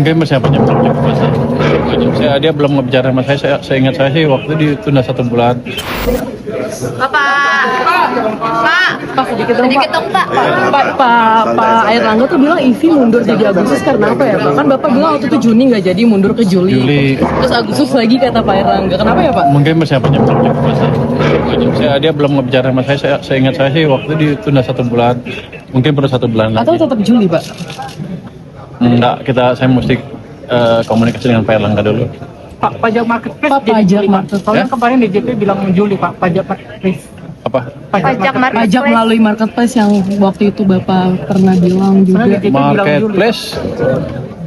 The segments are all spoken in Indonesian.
Mungkin masih apa jam dia belum ngebicara sama saya ingat saya sih waktu itu ditunda 1 bulan. Pak, sedikit dong Pak. Pak Airlangga tuh bilang IV mundur jadi Agustus karena apa ya Pak? Kan Bapak bilang waktu itu Juni nggak jadi, mundur ke Juli. Terus Agustus lagi kata Pak Airlangga. Kenapa ya Pak? Mungkin masih apa jam dia belum ngebicara sama saya ingat saya sih waktu itu ditunda 1 bulan. Mungkin perlu 1 bulan lagi. Atau tetap Juli Pak? Enggak, saya mesti komunikasi dengan Pak Airlangga dulu. Pak, pajak marketplace Pak, jadi pajak Juli, Pak. marketplace. Soalnya kemarin DJP bilang Juli Pak, pajak marketplace. Apa? Pajak melalui marketplace yang waktu itu Bapak pernah bilang juga. Marketplace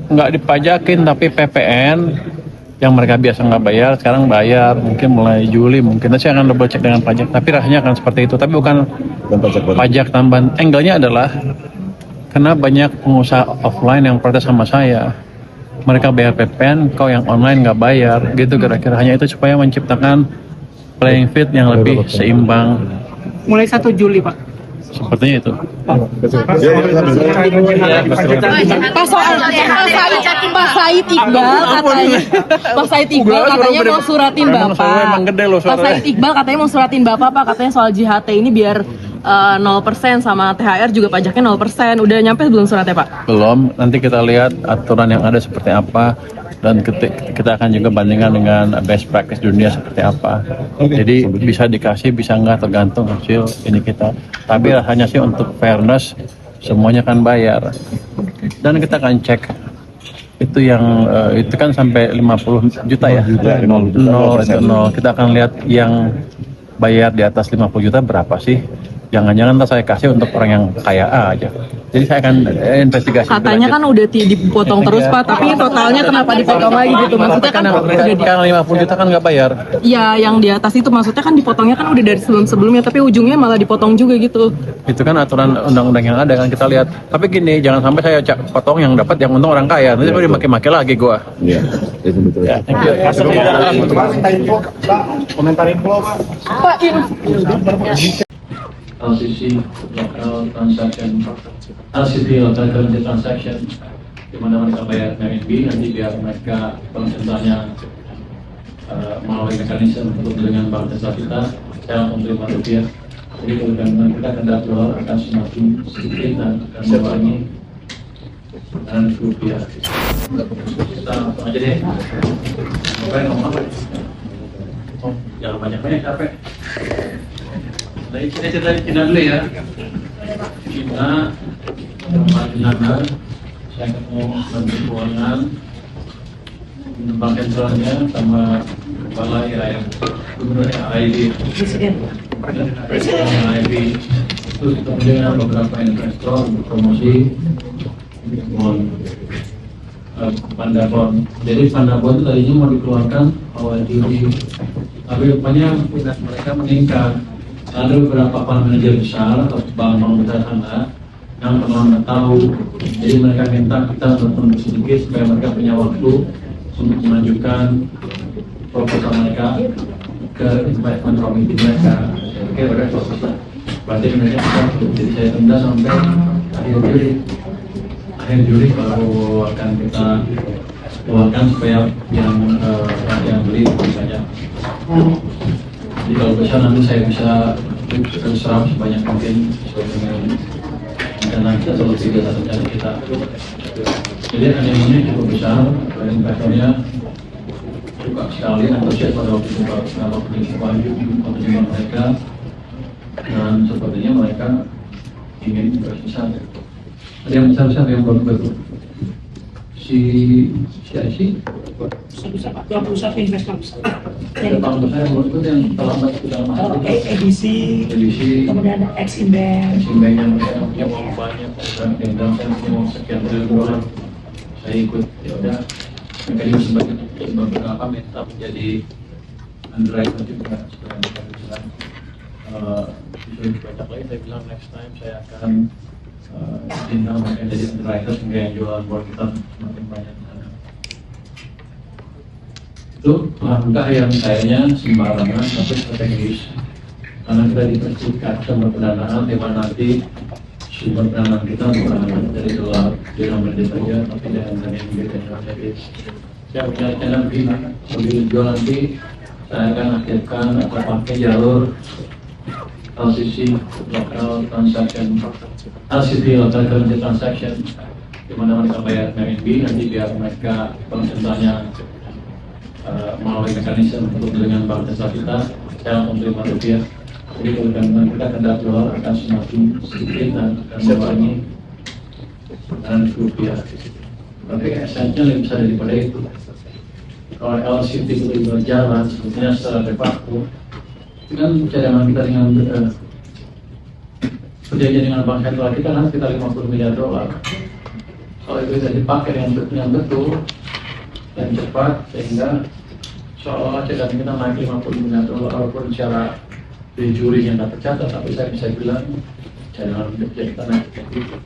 nggak dipajakin, tapi PPN yang mereka biasa nggak bayar sekarang bayar, mungkin mulai Juli mungkin. Saya akan double check dengan pajak, tapi rasanya akan seperti itu, tapi bukan pajak tambahan. Angle-nya adalah karena banyak pengusaha offline yang protes sama saya, mereka bayar PPN, kau yang online nggak bayar, gitu kira-kira. Hanya itu supaya menciptakan playing field yang lebih seimbang. Mulai 1 Juli Pak. Sepertinya itu. Pak Said Iqbal katanya mau suratin Bapak. Pak Said Iqbal katanya mau suratin Bapak Pak, katanya soal JHT ini biar 0% sama THR juga pajaknya 0%. Udah nyampe belum suratnya Pak? Belum, nanti kita lihat aturan yang ada seperti apa, dan kita akan juga bandingkan dengan best practice dunia seperti apa. Jadi bisa dikasih, bisa enggak, tergantung hasil ini kita. Tapi rasanya sih untuk fairness semuanya kan bayar. Dan kita akan cek itu yang itu kan sampai 50 juta ya. 0. Kita akan lihat yang bayar di atas 50 juta berapa sih. Jangan-jangan saya kasih untuk orang yang kaya aja. Jadi saya akan investigasi. Katanya kan udah dipotong terus Pak, tapi totalnya kenapa dipotong lagi gitu? Maksudnya kan karena 50 juta kan nggak bayar. Iya, yang di atas itu maksudnya kan dipotongnya kan udah dari sebelum-sebelumnya, tapi ujungnya malah dipotong juga gitu. Itu kan aturan undang-undang yang ada kan, kita lihat. Tapi gini, jangan sampai saya potong yang dapat yang untung orang kaya. Nanti saya dimaki-maki lagi gua. Iya, itu betul. Ya, thank you. Komentarin Pak. Pak, LCC local transaction, LCT local currency transaction, di mana mereka bayar RMB, nanti biar mereka bank sentralnya melalui mekanisme untuk dengan bank sentral kita, saya langsung terima rupiah. Jadi kemudian kita akan dolar akan semakin sedikit dan akan mengurangi dan rupiah. Kita langsung aja deh. Ngomong apa? Oh, jangan banyak-banyak capek. Dari Cina dulu ya. Cina, Madinah, saya ketemu Menteri Keuangan, bank sentralnya sama kepala IAIF, gubernur AIB, AIB, terus kemudian beberapa investor untuk promosi Pandabon. Jadi Pandabon itu tadinya mau dikeluarkan awal Juli, tapi rupanya minat mereka meningkat. Ada beberapa para manajer besar atau bank-bank besar sana yang pernah tahu, jadi mereka minta kita untuk sedikit supaya mereka punya waktu untuk mengajukan proposal mereka ke investment committee mereka. Oke, mereka proses. Berarti mereka jadi saya tunda sampai akhir Juli baru akan kita keluarkan supaya yang beli misalnya. Jadi kalau besar nanti saya bisa serap sebanyak mungkin sesuai dengan rencana kita atau tidak rencana kita. Jadi animenya cukup besar, dan investornya suka sekali antusias pada waktu itu kalau penjualan mereka, dan sepertinya mereka ingin besar. Ada yang besar yang baru si IC Yang pusat investor. yang paling besar yang terlambat sudah masuk edisi, kemudian ada Exim Bank. yang punya uang banyak dan saya mau sekian triliun, saya ikut. Ya udah, mereka juga sempat beberapa minta menjadi underwriter juga supaya mereka bilang disuruh banyak lagi. Saya bilang next time saya akan minta mereka jadi underwriter sehingga yang jualan bond kita semakin banyak. Itu langkah yang kayaknya sembarangan tapi strategis, karena kita dipercikat sama pendanaan di mana nanti sumber pendanaan kita bukan dari dolar denominated saja, tapi dari RMB dan jadi saya punya rencana begini, sebelum jual nanti saya akan aktifkan atau pakai jalur LCC local transaction, LCT local currency transaction, di mana mereka bayar RMB nanti biar mereka bank sentralnya melalui mekanisme untuk dengan bank sentral kita, saya langsung terima rupiah. Jadi kalau gabungan kita terhadap dolar akan semakin sedikit dan mengurangi dan rupiah. Tapi esensinya lebih besar daripada itu. Kalau LCT itu berjalan, sebetulnya secara de facto, itu kan cadangan kita dengan perjanjian dengan bank sentral kita kan sekitar 50 miliar dolar. Kalau itu bisa dipakai dengan betul dan cepat, sehingga seolah-olah cadangan kita naik 50 miliar dolar, walaupun secara di juri yang tidak tercatat, tapi saya bisa bilang cadangan kita naik seperti itu.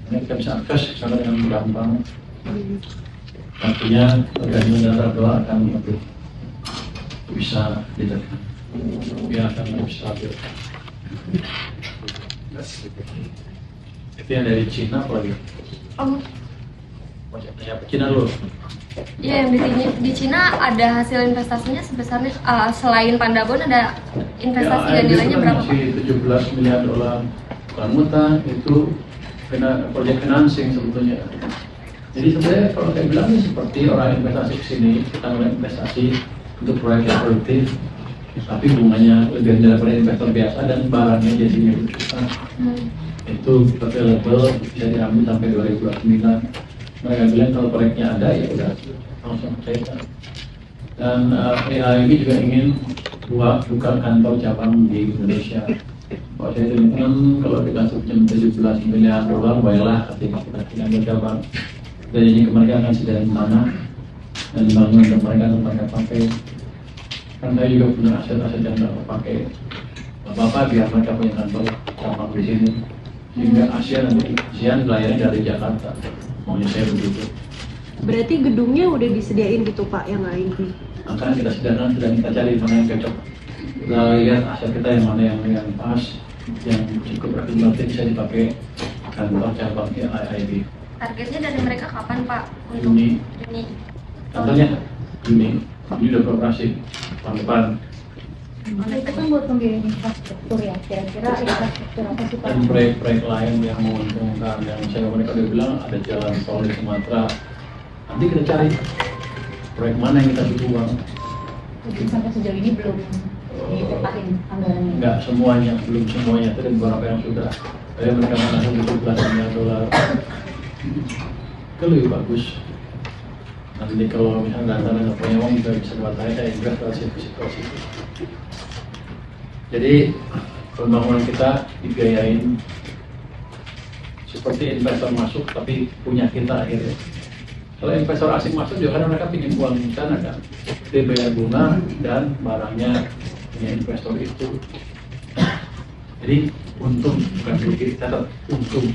Ini kita bisa akses ke sana dengan gampang. Artinya organisasi dasar doa akan lebih bisa ditekan. Dia akan lebih stabil. Itu yang dari Cina apa lagi? Proyeknya Cina dulu. Iya, yang di Cina ada hasil investasinya sebesarnya selain Pandabon ada investasi dan nilainya berapa? Masih 17 miliar dolar. Bukan mutan itu proyek financing sebetulnya. Jadi sebenarnya kalau saya bilang seperti orang investasi ke sini, kita mulai investasi untuk proyek yang produktif, tapi bunganya lebih rendah daripada investor biasa dan barangnya jadi milik kita. Itu available bisa diambil sampai 2029. Mereka bilang kalau proyeknya ada ya udah langsung percaya. Dan AIB juga ingin buka kantor cabang di Indonesia. Kalau saya dengar kalau kita pinjam 17 miliar dolar, baiklah ketika kita pinjam cabang. Dan ini mereka akan sediakan tanah dan bangun untuk mereka pakai. Kan saya juga punya aset-aset yang tidak pakai. Bapak biar mereka punya kantor cabang di sini. Sehingga ASEAN melayani dari Jakarta. Maunya saya begitu. Berarti gedungnya udah disediain gitu Pak yang lain? Akan kita sediakan, sedang kita cari mana yang cocok. Kita lihat aset kita yang mana yang pas, yang cukup berarti bisa dipakai kantor cabang AIB. Targetnya dari mereka kapan Pak? Untuk Juni. Contohnya Juni udah beroperasi tahun depan. Itu kan buat pembiayaan infrastruktur ya, kira-kira infrastruktur apa sih Pak? Dan proyek-proyek lain yang menguntungkan, yang saya mereka udah bilang ada jalan tol di Sumatera. Nanti kita cari proyek mana yang kita butuh uang. Mungkin sampai sejauh ini belum dipetahin anggarannya. Enggak semuanya, belum semuanya. Itu ada beberapa yang sudah. Saya mereka mana 17 miliar dolar. Itu lebih bagus. Nanti kalau misalnya nggak punya uang bisa buat saya invest ke situ. Jadi pembangunan kita dibiayain seperti investor masuk tapi punya kita akhirnya. Kalau investor asing masuk juga kan mereka pinjam uang di sana kan, dia bayar bunga dan barangnya punya investor itu. Jadi untung bukan rugi, tetap untung.